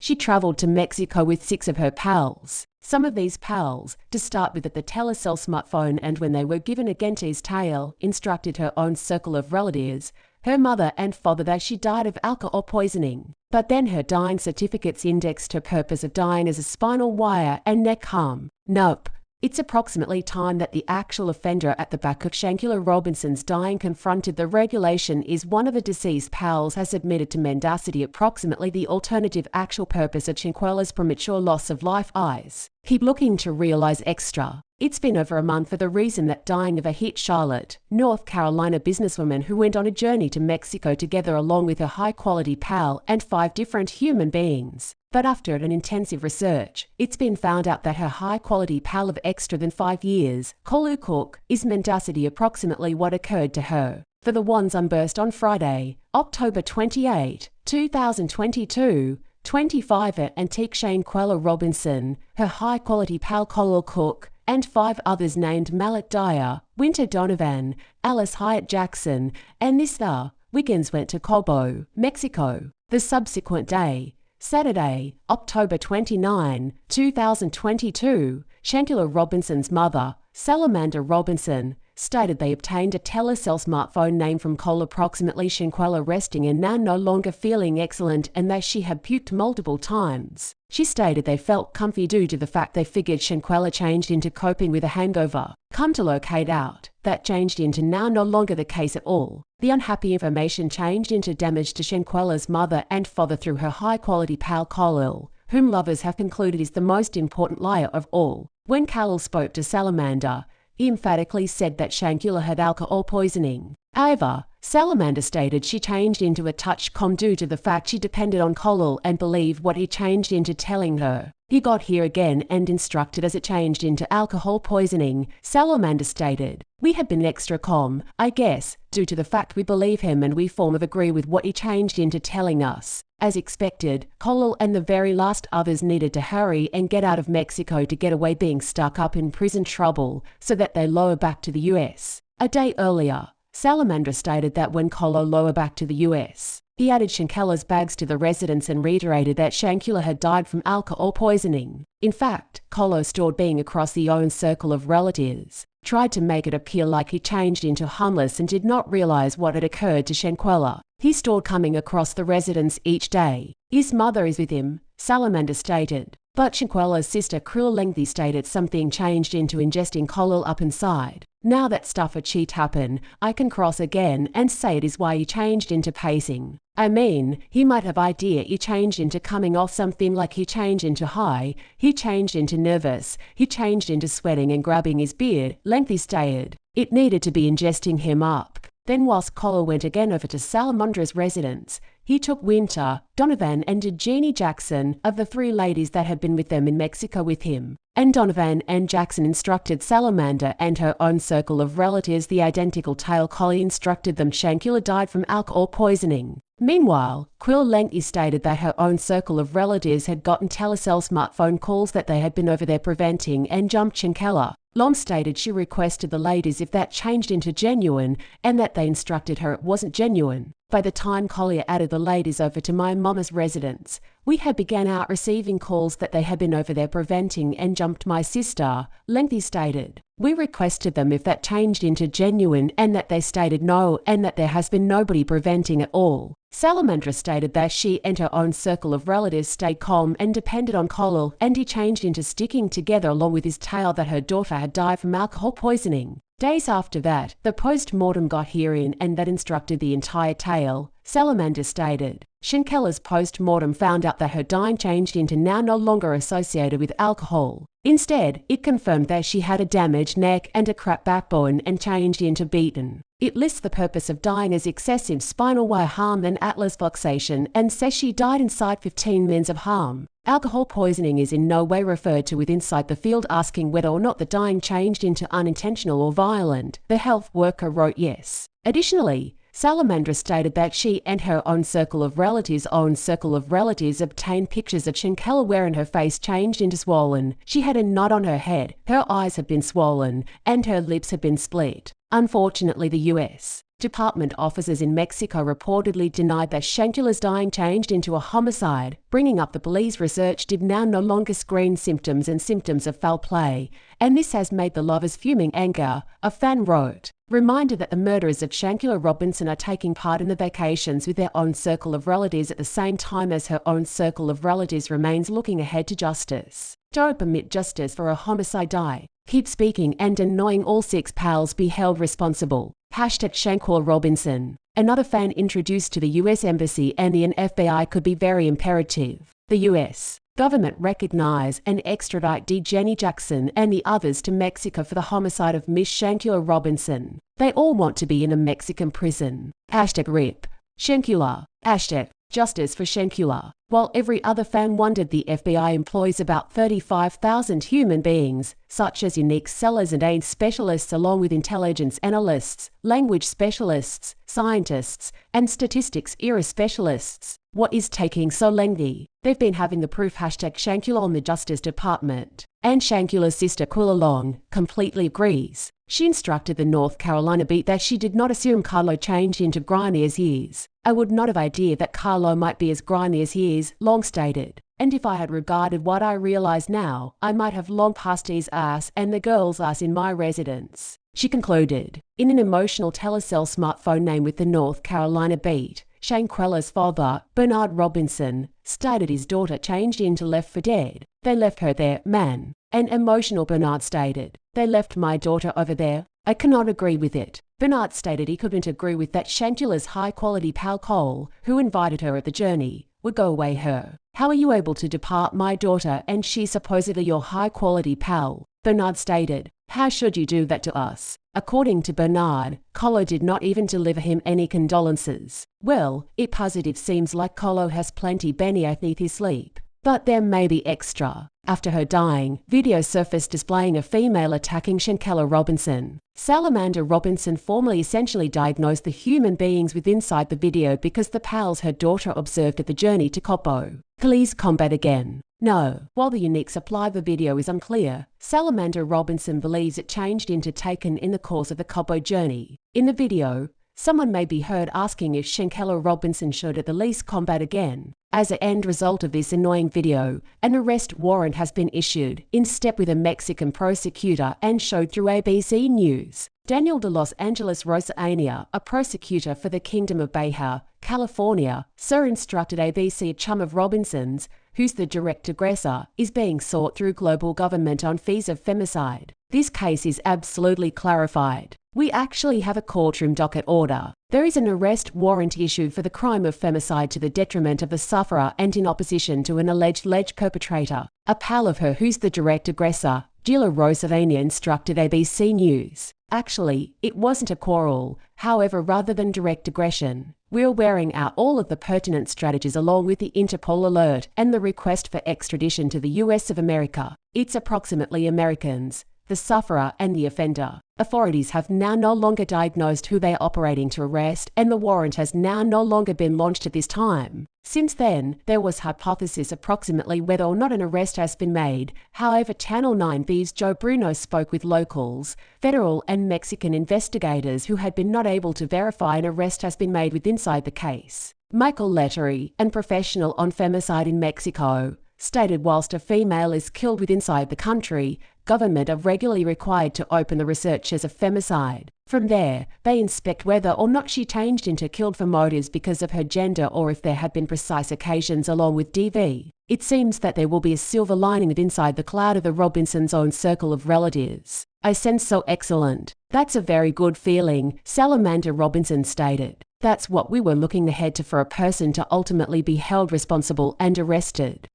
She traveled to Mexico with 6 of her pals. Some of these pals, to start with at the telecell smartphone, and when they were given a Gentie's tale, instructed her own circle of relatives, her mother and father, that she died of alcohol poisoning. But then her dying certificates indexed her purpose of dying as a spinal wire and neck harm. Nope. It's approximately time that the actual offender at the back of Shanquella Robinson's dying confronted the regulation is one of the deceased pals has admitted to mendacity approximately the alternative actual purpose of Shanquella's premature loss of life eyes. Keep looking to realize extra. It's been over a month for the reason that dying of a hit Charlotte, North Carolina businesswoman who went on a journey to Mexico together along with her high-quality pal and 5 different human beings. But after an intensive research, it's been found out that her high-quality pal of extra than 5 years, Colu Cook, is mendacity approximately what occurred to her. For the ones unburst on Friday, October 28, 2022, 25 at Antique Shanquella Robinson, her high-quality pal Colu Cook, and 5 others named Mallet Dyer, Winter Donovan, Alice Hyatt Jackson, and Nista Wiggins went to Cabo, Mexico. The subsequent day, Saturday, October 29, 2022, Shanquella Robinson's mother, Salamander Robinson, stated they obtained a telecell smartphone name from Cole approximately Shanquella resting and now no longer feeling excellent and that she had puked multiple times. She stated they felt comfy due to the fact they figured Shanquella changed into coping with a hangover. Come to locate out, that changed into now no longer the case at all. The unhappy information changed into damage to Shanquella's mother and father through her high-quality pal Khalil, whom lovers have concluded is the most important liar of all. When Khalil spoke to Salamander, he emphatically said that Shanquella had alcohol poisoning. However, Salamander stated she changed into a touch calm due to the fact she depended on Khalil and believed what he changed into telling her. He got here again and instructed as it changed into alcohol poisoning, Salamander stated. We have been extra calm, I guess, due to the fact we believe him and we form of agree with what he changed into telling us. As expected, Khalil and the very last others needed to hurry and get out of Mexico to get away being stuck up in prison trouble so that they lower back to the US. A day earlier, Salamander stated that when Khalil lowered back to the US, he added Shanquella's bags to the residence and reiterated that Shanquella had died from alcohol poisoning. In fact, Khalil stored being across the own circle of relatives, tried to make it appear like he changed into harmless and did not realize what had occurred to Shanquella. He stored coming across the residence each day. His mother is with him, Salamander stated. But Shanquella's sister Krill Lengthy stated something changed into ingesting Khalil up inside. Now that stuff a cheat happened, I can cross again and say it is why he changed into pacing. I mean, he might have idea he changed into coming off something like he changed into high, he changed into nervous, he changed into sweating and grabbing his beard, Lengthy stated. It needed to be ingesting him up. Then whilst Khalil went again over to Salamandra's residence, he took Winter, Donovan and Jeannie Jackson of the 3 ladies that had been with them in Mexico with him. And Donovan and Jackson instructed Salamander and her own circle of relatives the identical tale Collie instructed them Shanquella died from alcohol poisoning. Meanwhile, Quill Lengthy stated that her own circle of relatives had gotten telecell smartphone calls that they had been over there preventing and jumped Shanquella. Lom stated she requested the ladies if that changed into genuine and that they instructed her it wasn't genuine. By the time Collier added the ladies over to my mama's residence, we had began out receiving calls that they had been over there preventing and jumped my sister, Lengthy stated. We requested them if that changed into genuine and that they stated no and that there has been nobody preventing at all. Salamandra stated that she and her own circle of relatives stayed calm and depended on Colil, and he changed into sticking together along with his tale that her daughter had died from alcohol poisoning. Days after that, the post-mortem got herein and that instructed the entire tale, Salamander stated. Shanquella's post-mortem found out that her dying changed into now no longer associated with alcohol. Instead, it confirmed that she had a damaged neck and a cracked backbone and changed into beaten. It lists the purpose of dying as excessive spinal wire harm and atlas fixation and says she died inside 15 minutes of harm. Alcohol poisoning is in no way referred to with inside the field asking whether or not the dying changed into unintentional or violent. The health worker wrote yes. Additionally, Salamandra stated that she and her own circle of relatives obtained pictures of Shanquella wherein her face changed into swollen. She had a knot on her head, her eyes had been swollen, and her lips had been split. Unfortunately, the U.S. Department officers in Mexico reportedly denied that Shanquella's dying changed into a homicide, bringing up the police research did now no longer screen symptoms and symptoms of foul play, and this has made the lovers fuming anger, a fan wrote. Reminder that the murderers of Shanquella Robinson are taking part in the vacations with their own circle of relatives at the same time as her own circle of relatives remains looking ahead to justice. Don't permit justice for a homicide. Keep speaking and annoying all 6 pals be held responsible. #Shanquella Robinson. Another fan introduced to the US Embassy and the FBI could be very imperative. The US government recognize and extradite Jenny Jackson and the others to Mexico for the homicide of Miss Shanquella Robinson. They all want to be in a Mexican prison. #RIP. Shanquella. #Justice for Shanquella. While every other fan wondered, the FBI employs about 35,000 human beings, such as unique sellers and aid specialists along with intelligence analysts, language specialists, scientists, and statistics era specialists. What is taking so lengthy? They've been having the proof. #Shanquella on the Justice Department. And Shanquella's sister Quilla Long completely agrees. She instructed the North Carolina beat that she did not assume Carlo changed into grimy as he is. I would not have idea that Carlo might be as grimy as he is, Long stated. And if I had regarded what I realize now, I might have long passed his ass and the girl's ass in my residence. She concluded. In an emotional telecell smartphone name with the North Carolina beat, Shanquella's father, Bernard Robinson, stated his daughter changed into left for dead. They left her there, man. And emotional Bernard stated, they left my daughter over there. I cannot agree with it. Bernard stated he couldn't agree with that. Shanquella's high-quality pal Cole, who invited her at the journey, would go away her. How are you able to depart my daughter and she's supposedly your high-quality pal? Bernard stated, how should you do that to us? According to Bernard, Colo did not even deliver him any condolences. Well, it positive seems like Colo has plenty beneath his sleep. But there may be extra. After her dying, video surfaced displaying a female attacking Shanquella Robinson. Salamander Robinson formally essentially diagnosed the human beings with inside the video because the pals her daughter observed at the journey to Cabo. Police combat again. No. While the unique supply of the video is unclear, Salamander Robinson believes it changed into taken in the course of the Cabo journey. In the video, someone may be heard asking if Shanquella Robinson should at the least combat again. As an end result of this annoying video, an arrest warrant has been issued, in step with a Mexican prosecutor and showed through ABC News. Daniel de Los Angeles Rosaania, a prosecutor for the Kingdom of Baja, California, instructed ABC a chum of Robinson's, who's the direct aggressor, is being sought through global government on fees of femicide. This case is absolutely clarified. We actually have a courtroom docket order. There is an arrest warrant issued for the crime of femicide to the detriment of the sufferer and in opposition to an alleged perpetrator. A pal of her who's the direct aggressor, Gila Rosavania, instructed ABC News. Actually, it wasn't a quarrel. However, rather than direct aggression, we're wearing out all of the pertinent strategies along with the Interpol alert and the request for extradition to the US of America. It's approximately Americans, the sufferer and the offender. Authorities have now no longer diagnosed who they are operating to arrest, and the warrant has now no longer been launched at this time. Since then, there was hypothesis approximately whether or not an arrest has been made. However, Channel 9's Joe Bruno spoke with locals, federal and Mexican investigators who had been not able to verify an arrest has been made with inside the case. Michael Lettery, a professional on femicide in Mexico, stated whilst a female is killed with inside the country, government are regularly required to open the research as a femicide. From there, they inspect whether or not she changed into killed for motives because of her gender or if there had been precise occasions along with DV. It seems that there will be a silver lining with inside the cloud of the Robinsons' own circle of relatives. I sense so excellent. That's a very good feeling, Salamander Robinson stated. That's what we were looking ahead to for a person to ultimately be held responsible and arrested.